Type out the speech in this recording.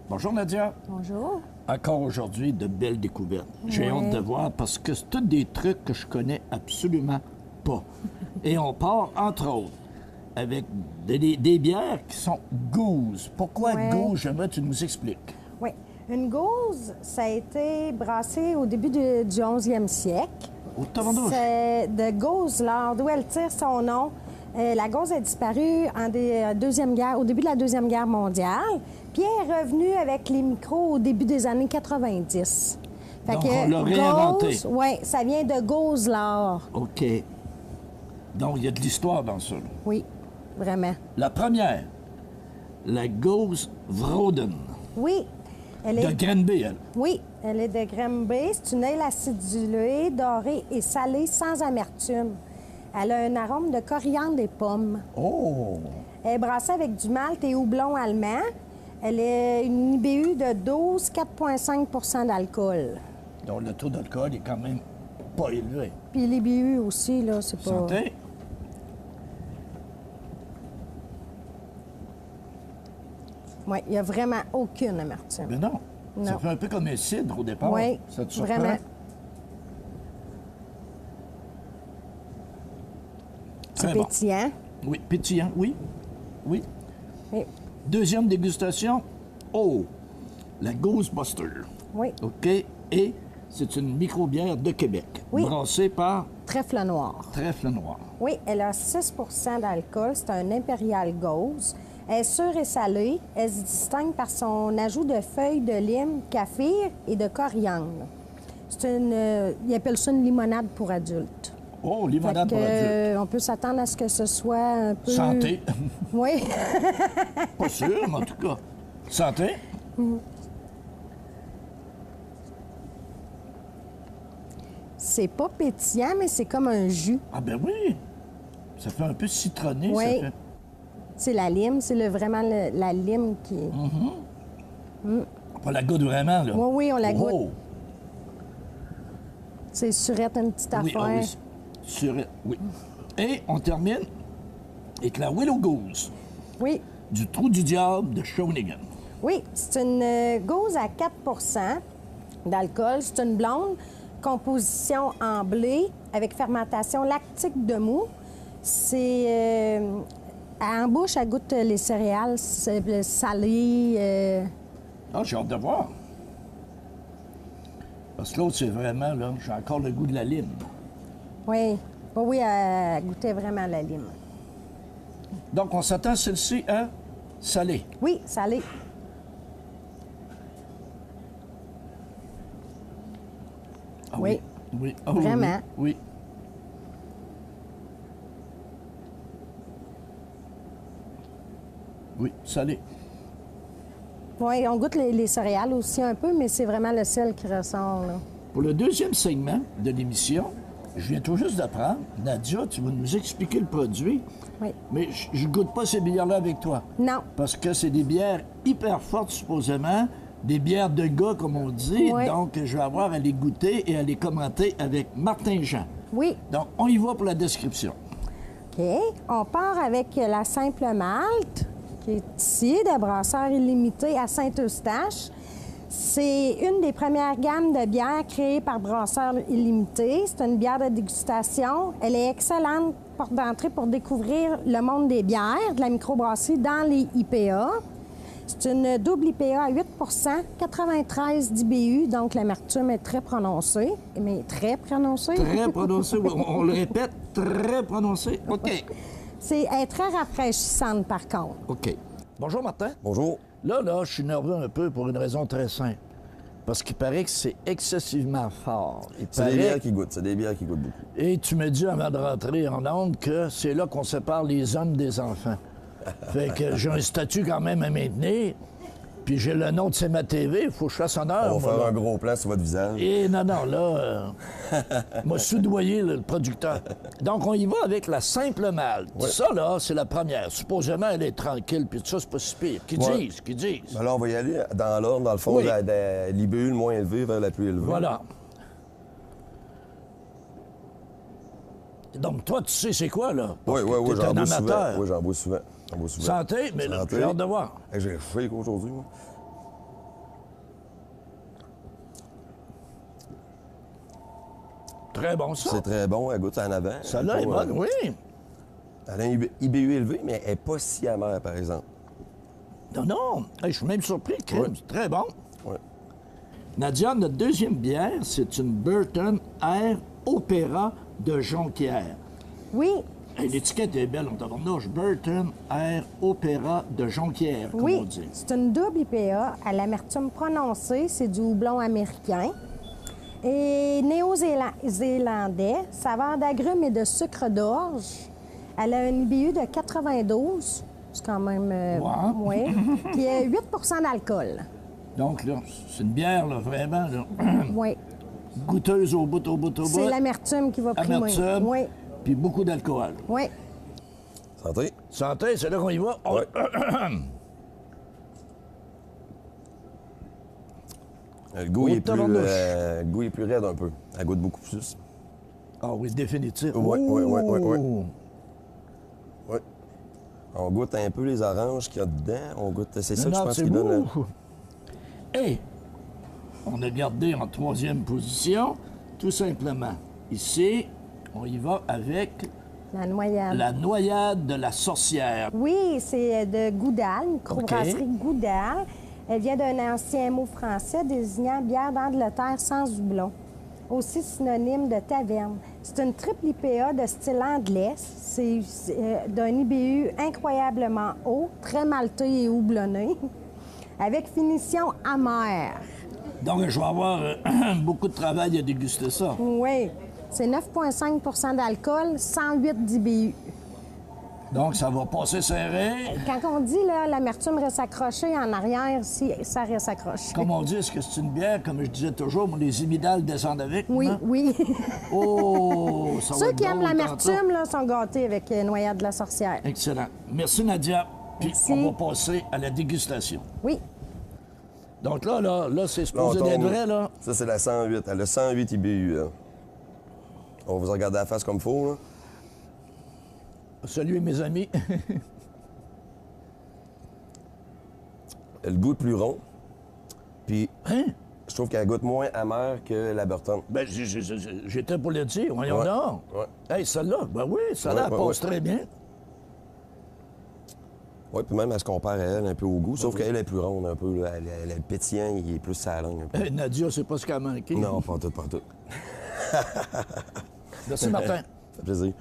Bonjour Nadia. Bonjour. Encore aujourd'hui, de belles découvertes. J'ai Ouais. hâte de voir parce que c'est tous des trucs que je connais absolument pas. Et on part, entre autres, avec des bières qui sont goose. Pourquoi Ouais. goose? J'aimerais que tu nous expliques. Oui. Une gauze, ça a été brassé au début du 11e siècle. Au tabarnouche. C'est de gauze l'or, d'où elle tire son nom. La gauze a disparu au début de la Deuxième Guerre mondiale, puis elle est revenue avec les micros au début des années 90. Donc, on l'a réinventé. Oui, ça vient de gauze l'or. OK. Donc, il y a de l'histoire dans ça. Là. Oui, vraiment. La première, la Gose Vroden, Oui. Elle de est... Granby, elle. Oui, elle est de Granby. C'est une aile acidulée, dorée et salée sans amertume. Elle a un arôme de coriandre et pommes. Oh! Elle est brassée avec du malt et houblon allemand. Elle est une IBU de 12, 4,5 d'alcool. Donc, le taux d'alcool est quand même pas élevé. Puis l'IBU aussi, là, c'est pas... Santé? Oui, il n'y a vraiment aucune amertume. Mais non. Ça Non. fait un peu comme un cidre au départ. Oui, Ça te surprend? vraiment. Très C'est bon. pétillant. Oui, pétillant, oui. Oui. Oui. Deuxième dégustation. Oh! La Ghostbuster. Oui. OK? Et c'est une microbière de Québec. Oui. Brassée par Trèfle noir. Trèfle Noir. Oui, elle a 6 d'alcool. C'est un Imperial Gose. Elle est sûre et salée. Elle se distingue par son ajout de feuilles de lime, kaffir et de coriandre. C'est une... ils appellent ça une limonade pour adultes. Oh, limonade Fait pour que, adultes. on peut s'attendre à ce que ce soit un peu... Santé. Oui. Pas sûr, mais en tout cas. Santé. C'est pas pétillant, mais c'est comme un jus. Ah ben oui. Ça fait un peu citronné, Oui. ça fait. C'est la lime, c'est vraiment la lime qui... On la goûte vraiment, là. Oui, oui, on la goûte. Oh. C'est surette, une petite Oui, affaire. ah oui. Oui. Et on termine avec la Willow Goose Oui. du Trou du Diable de Shawinigan. Oui, c'est une gauze à 4 d'alcool. C'est une blonde, composition en blé avec fermentation lactique de mou. C'est... en bouche, elle goûte les céréales salées. Ah, j'ai hâte de voir. Parce que l'autre, c'est vraiment, là, j'ai encore le goût de la lime. Oui. Oui, oui, elle goûtait vraiment la lime. Donc, on s'attend à celle-ci à salé. Oui, salée. Ah Oui. Oui. Ah Vraiment. Oui. Oui. Oui, salé. Oui, on goûte les céréales aussi un peu, mais c'est vraiment le sel qui ressort, là. Pour le deuxième segment de l'émission, je viens tout juste d'apprendre, Nadia, tu vas nous expliquer le produit, Oui. mais je ne goûte pas ces bières-là avec toi. Non. Parce que c'est des bières hyper fortes, supposément, des bières de gars, comme on dit. Oui. Donc, je vais avoir à les goûter et à les commenter avec Martin Jean. Oui. Donc, on y va pour la description. OK. On part avec la simple malte, qui est ici, de Brasseurs Illimité à Saint-Eustache. C'est une des premières gammes de bières créées par Brasseurs Illimité. C'est une bière de dégustation. Elle est excellente porte d'entrée pour découvrir le monde des bières, de la microbrasserie dans les IPA. C'est une double IPA à 8 93 d'IBU, donc l'amertume est très prononcée, mais très prononcée. Très prononcé, oui, on le répète, très prononcé. OK. Elle est très rafraîchissante, par contre. OK. Bonjour, Martin. Bonjour. Là, je suis nerveux un peu pour une raison très simple. Parce qu'il paraît que c'est excessivement fort. Il C'est des paraît- bières qui goûtent. C'est des bières qui goûtent beaucoup. Et tu me dis avant de rentrer en onde que c'est là qu'on sépare les hommes des enfants. Fait que j'ai un statut quand même à maintenir. Puis j'ai le nom de CMA TV, il faut que je fasse honneur. On va moi, faire là. un gros plan sur votre visage. Et non, là, m'a soudoyé le producteur. Donc, on y va avec la simple malte. Ouais. Ça, là, c'est la première. Supposément, elle est tranquille, puis tout ça, c'est pas si pire. Qui Ouais. disent. Ben là, on va y aller dans l'ordre, dans le fond, Oui. de l'IBU le moins élevé vers la plus élevée. Voilà. Donc, toi, tu sais c'est quoi, là? Oui, Parce oui, que oui, t'es j'en un bois souvent. amateur. Oui, j'en bois souvent. J'en bois souvent. Santé, mais là, Santé. j'ai hâte de voir. Hey, j'ai faim aujourd'hui, moi. Très bon, ça. C'est très bon, elle goûte en avant. Celle-là est bonne, oui. Elle a un IBU élevé, mais elle n'est pas si amère, par exemple. Non, non. Hey, je suis même surpris, crème. Oui. C'est très bon. Ouais. Nadia, notre deuxième bière, c'est une Burton Air Opéra de Jonquière. Oui, Hey, l'étiquette est belle, on tabarnouche. Burton Air Opéra de Jonquière, comme on oui. dit. C'est une double IPA à l'amertume prononcée. C'est du houblon américain. Et néo-zélandais, saveur d'agrumes et de sucre d'orge. Elle a un IBU de 92. C'est quand même... Ouais. oui. Puis 8 d'alcool. Donc, là, c'est une bière, là, vraiment, là, Oui. goûteuse au bout, au bout, au bout. C'est l'amertume qui va primer. Amertume, Oui. puis beaucoup d'alcool. Oui. Santé. Santé, c'est là qu'on y va. Oh, Ouais. Le goût, Oh, il est plus, tabarnouche. le goût est plus raide un peu. Elle goûte beaucoup plus. Ah oui, définitif. Oui, oui, oui, oui, oui. Oh. Oui. On goûte un peu les oranges qu'il y a dedans. On goûte... C'est ça que je Non, pense c'est qui donne... beau. Et on a gardé en troisième position, tout simplement. Ici, on y va avec La noyade. la noyade de la sorcière. Oui, c'est de Goudal, une microbrasserie Goudal. Elle vient d'un ancien mot français désignant bière d'Angleterre sans houblon, aussi synonyme de taverne. C'est une triple IPA de style anglais. C'est d'un IBU incroyablement haut, très maltais et houblonné, avec finition amère. Donc, je vais avoir beaucoup de travail à déguster ça. Oui, c'est 9,5 d'alcool, 108 d'IBU. Donc, ça va passer serré. Quand on dit là, l'amertume reste accrochée en arrière, si ça reste accroché. Comme on dit, est-ce que c'est une bière? Comme je disais toujours, les imidales descendent avec. Oui, non? oui. Oh, ça va Ceux être qui aiment drôle l'amertume tantôt. là, sont gâtés avec Noyade de la sorcière. Excellent. Merci, Nadia. Puis, Merci. on va passer à la dégustation. Oui. Donc là, c'est Là, on supposé tombe- d'être vrai, là. Ça, c'est la 108. Elle a 108 IBU. Là. On va vous regarder la face comme il faut. Là. Salut, mes amis. Le goût est plus rond. Puis, Hein? je trouve qu'elle goûte moins amère que la Burton. Ben, j'étais pour le dire. Voyons Ouais. donc. Ouais. Hey, celle-là, ben oui, celle-là, Ouais, elle ouais, passe ouais. très bien. Oui, puis même, elle se compare à elle un peu au goût, sauf qu'elle est plus ronde un peu. Là. Le pétillant, il est plus sa langue un peu. Hey, Nadia, c'est pas ce qu'elle a manqué. Non, pas en tout, pas en tout. Merci, Martin. Ça fait plaisir.